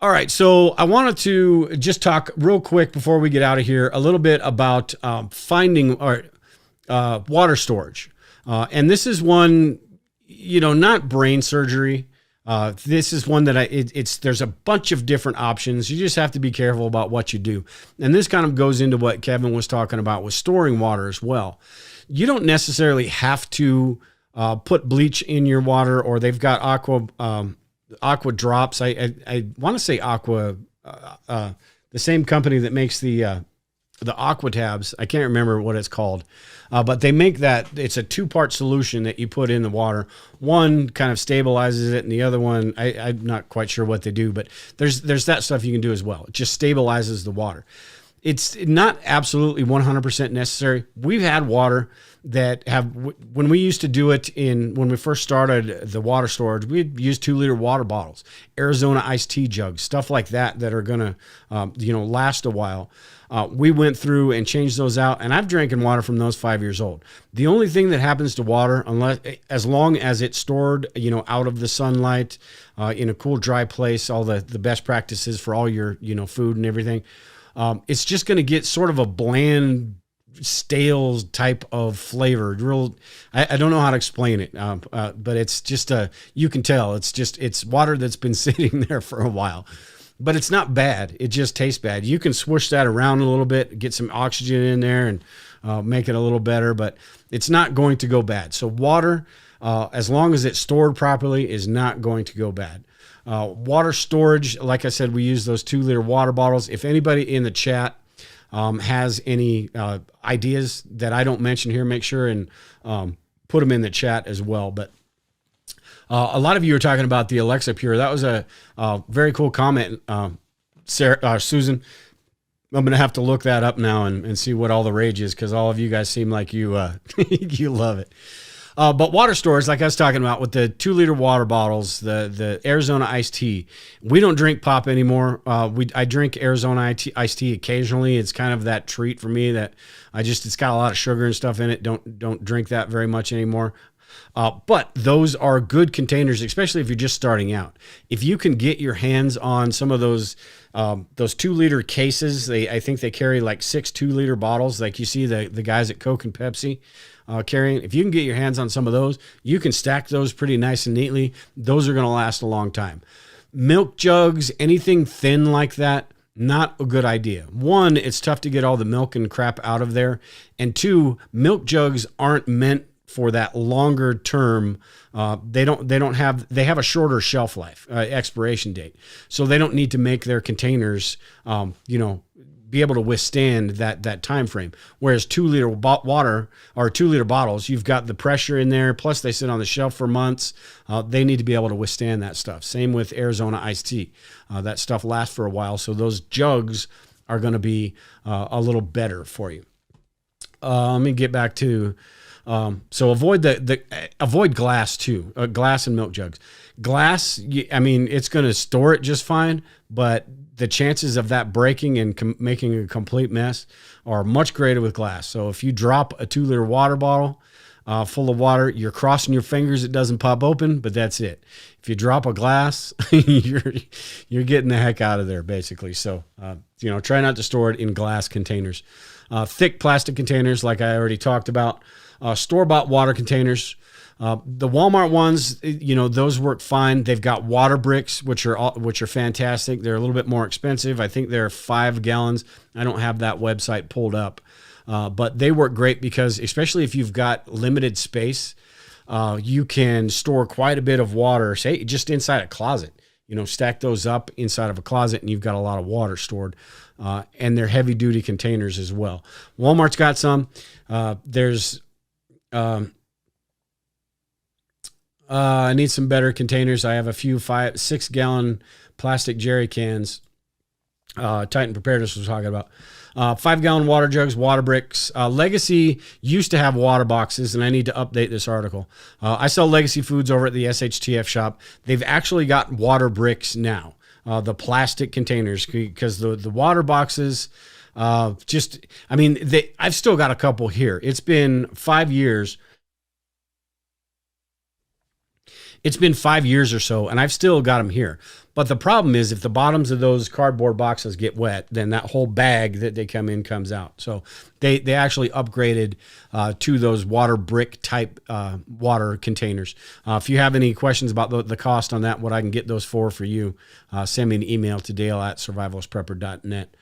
All right, so I wanted to just talk real quick before we get out of here a little bit about finding or water storage. And this is one, not brain surgery. This is one that there's a bunch of different options. You just have to be careful about what you do. And this kind of goes into what Kevin was talking about with storing water as well. You don't necessarily have to put bleach in your water, or they've got aqua drops. I want to say aqua, the same company that makes the aqua tabs. I can't remember what it's called, but they make that. It's a 2-part solution that you put in the water. One kind of stabilizes it, and the other one, I'm not quite sure what they do, but there's that stuff you can do as well. It just stabilizes the water. It's not absolutely 100% necessary. We've had water that when we used to do it when we first started the water storage, we'd use 2-liter water bottles, Arizona iced tea jugs, stuff like that are going to, last a while. We went through and changed those out, and I've drinking water from those 5 years old. The only thing that happens to water, as long as it's stored, out of the sunlight, in a cool, dry place, all the best practices for all your, food and everything, it's just going to get sort of a bland, stale type of flavor. I don't know how to explain it, but it's just you can tell it's water that's been sitting there for a while. But it's not bad. It just tastes bad. You can swoosh that around a little bit, get some oxygen in there, and make it a little better. But it's not going to go bad. So water, as long as it's stored properly, is not going to go bad. Water storage, like I said, we use those 2-liter water bottles. If anybody in the chat has any ideas that I don't mention here, make sure and put them in the chat as well. But a lot of you are talking about the Alexa Pure. That was a very cool comment, Susan. I'm going to have to look that up now and see what all the rage is, because all of you guys seem like you you love it. But water storage, like I was talking about with the 2-liter water bottles, the Arizona iced tea. We don't drink pop anymore. I drink Arizona iced tea occasionally. It's kind of that treat for me that it's got a lot of sugar and stuff in it. Don't drink that very much anymore. But those are good containers, especially if you're just starting out. If you can get your hands on some of those 2-liter cases, I think they carry like 6 2-liter bottles, like you see the guys at Coke and Pepsi carrying. If you can get your hands on some of those, you can stack those pretty nice and neatly. Those are going to last a long time. Milk jugs, anything thin like that, not a good idea. One, it's tough to get all the milk and crap out of there. And two, milk jugs aren't meant for that longer term. They have a shorter shelf life, expiration date. So they don't need to make their containers, be able to withstand that time frame. Whereas 2-liter water or 2-liter bottles, you've got the pressure in there. Plus they sit on the shelf for months. They need to be able to withstand that stuff. Same with Arizona iced tea. That stuff lasts for a while. So those jugs are going to be a little better for you. Let me get back to, so avoid avoid glass too, glass and milk jugs. Glass, it's going to store it just fine, but the chances of that breaking and making a complete mess are much greater with glass. So if you drop a 2-liter water bottle full of water, you're crossing your fingers it doesn't pop open, but that's it. If you drop a glass, you're getting the heck out of there, basically. So, try not to store it in glass containers. Thick plastic containers, like I already talked about. Store-bought water containers. The Walmart ones, those work fine. They've got water bricks, which are fantastic. They're a little bit more expensive. I think they're 5 gallons. I don't have that website pulled up, but they work great because, especially if you've got limited space, you can store quite a bit of water, say just inside a closet. Stack those up inside of a closet, and you've got a lot of water stored. And they're heavy-duty containers as well. Walmart's got some. I need some better containers. I have a few 6-gallon plastic jerry cans. Titan Preparedness was talking about. 5-gallon water jugs, water bricks. Legacy used to have water boxes, and I need to update this article. I sell Legacy Foods over at the SHTF shop. They've actually got water bricks now, the plastic containers, because the water boxes, I've still got a couple here. It's been 5 years. It's been 5 years or so, and I've still got them here. But the problem is, if the bottoms of those cardboard boxes get wet, then that whole bag that they come in comes out. So they actually upgraded to those water brick type water containers. If you have any questions about the cost on that, what I can get those for you, send me an email to dale@survivalistprepper.net.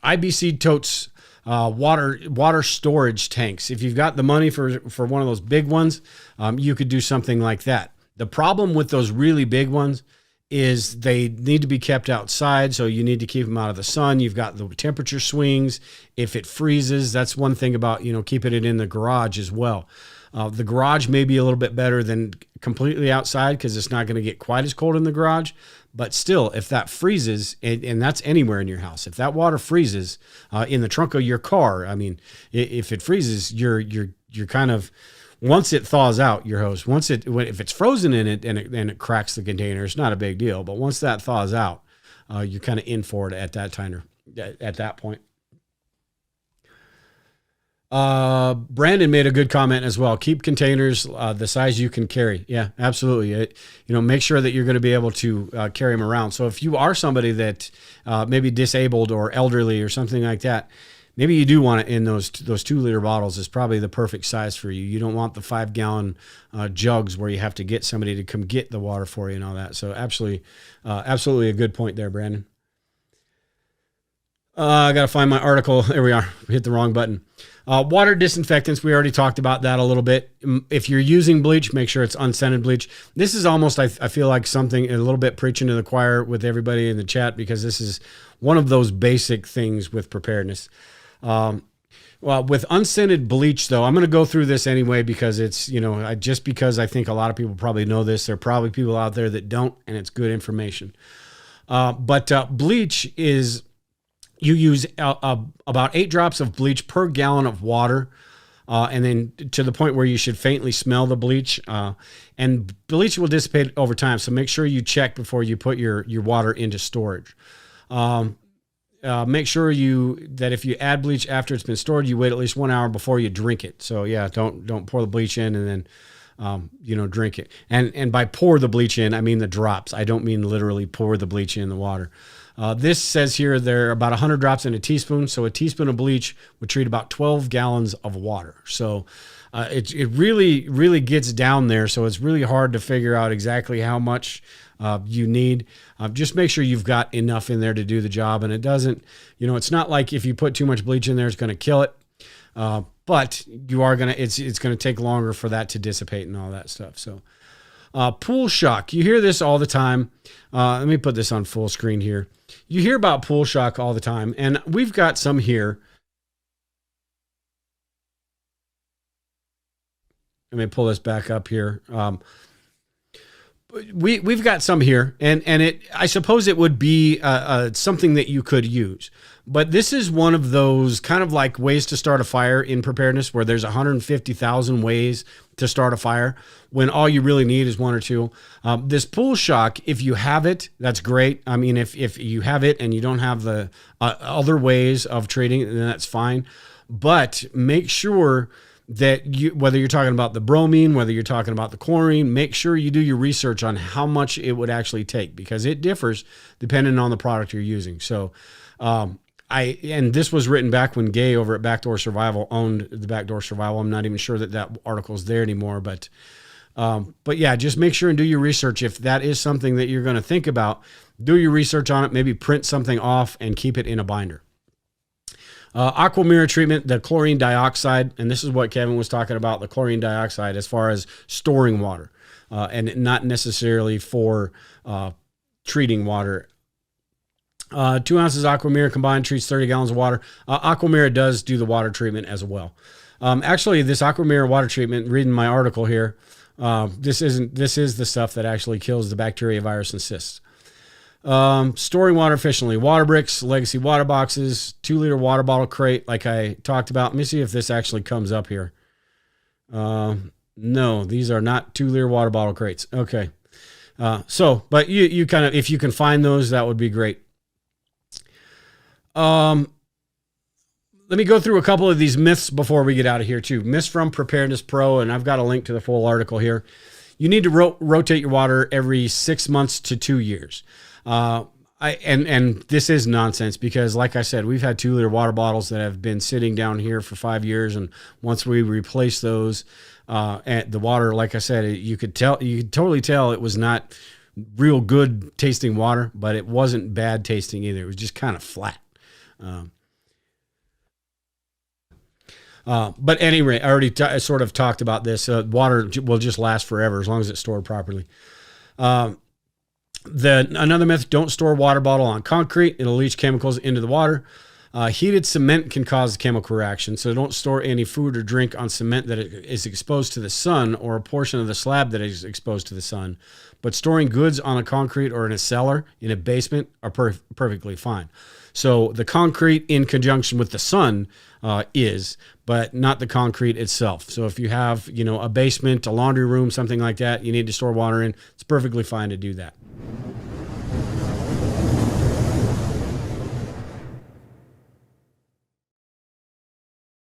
IBC Totes water storage tanks. If you've got the money for one of those big ones, you could do something like that. The problem with those really big ones is they need to be kept outside, so you need to keep them out of the sun. You've got the temperature swings. If it freezes, that's one thing about, keeping it in the garage as well. The garage may be a little bit better than completely outside because it's not going to get quite as cold in the garage. But still, if that freezes, and that's anywhere in your house, if that water freezes in the trunk of your car, I mean, if it freezes, you're kind of, once it thaws out your hose, if it's frozen in it and it cracks the container, it's not a big deal. But once that thaws out, you're kind of in for it at that point. Brandon made a good comment as well. Keep containers the size you can carry. Yeah, absolutely. Make sure that you're going to be able to carry them around. So if you are somebody that maybe disabled or elderly or something like that, maybe you do want it in those 2-liter bottles is probably the perfect size for you. You don't want the 5-gallon jugs where you have to get somebody to come get the water for you and all that. So absolutely a good point there, Brandon. I got to find my article. There we are. Hit the wrong button. Water disinfectants. We already talked about that a little bit. If you're using bleach, make sure it's unscented bleach. This is almost, I feel like something a little bit preaching to the choir with everybody in the chat, because this is one of those basic things with preparedness. Well, with unscented bleach, though, I'm going to go through this anyway because it's, just because I think a lot of people probably know this. There are probably people out there that don't, and it's good information. But bleach is, you use about 8 drops of bleach per gallon of water, and then to the point where you should faintly smell the bleach. And bleach will dissipate over time, so make sure you check before you put your water into storage. Make sure that if you add bleach after it's been stored, you wait at least 1 hour before you drink it. So yeah, don't pour the bleach in and then drink it. And by pour the bleach in, I mean the drops. I don't mean literally pour the bleach in the water. This says here there are about 100 drops in a teaspoon. So a teaspoon of bleach would treat about 12 gallons of water. So it really, really gets down there. So it's really hard to figure out exactly how much you need. Just make sure you've got enough in there to do the job. And it doesn't, it's not like if you put too much bleach in there, it's going to kill it. But you are going to, it's going to take longer for that to dissipate and all that stuff. So pool shock, you hear this all the time. Let me put this on full screen here. You hear about pool shock all the time, and we've got some here. Let me pull this back up here. We've got some here, and I suppose it would be something that you could use. But this is one of those kind of like ways to start a fire in preparedness, where there's 150,000 ways to start a fire when all you really need is 1 or 2. This pool shock, if you have it, that's great. I mean, if you have it and you don't have the other ways of treating it, then that's fine. But make sure that whether you're talking about the bromine, whether you're talking about the chlorine, make sure you do your research on how much it would actually take, because it differs depending on the product you're using. So, and this was written back when Gay over at Backdoor Survival owned the Backdoor Survival. I'm not even sure that article is there anymore, but yeah, just make sure and do your research. If that is something that you're going to think about, do your research on it, maybe print something off and keep it in a binder. Aquamira treatment, the chlorine dioxide, and this is what Kevin was talking about, the chlorine dioxide as far as storing water, and not necessarily for treating water. 2 ounces Aquamira combined treats 30 gallons of water. Aquamira does do the water treatment as well. Actually, this Aquamira water treatment, reading my article here, this is the stuff that actually kills the bacteria, virus, and cysts. Storing water efficiently, water bricks, legacy water boxes, 2-liter water bottle crate, like I talked about. Let me see if this actually comes up here. No, these are not 2-liter water bottle crates. Okay. But you kind of, if you can find those, that would be great. Let me go through a couple of these myths before we get out of here too. Myths from Preparedness Pro, and I've got a link to the full article here. you need to rotate your water every 6 months to 2 years. And this is nonsense because, like I said, we've had 2-liter water bottles that have been sitting down here for 5 years, and once we replace those, and the water, like I said, you could totally tell it was not real good tasting water, but it wasn't bad tasting either. It was just kind of flat. But anyway, I already sort of talked about this. Water will just last forever as long as it's stored properly. Another myth: don't store a water bottle on concrete. It'll leach chemicals into the water. Heated cement can cause a chemical reaction, so don't store any food or drink on cement that is exposed to the sun or a portion of the slab that is exposed to the sun. But storing goods on a concrete or in a cellar, in a basement, are perfectly fine. So the concrete in conjunction with the sun but not the concrete itself. So if you have, a basement, a laundry room, something like that, you need to store water in, it's perfectly fine to do that.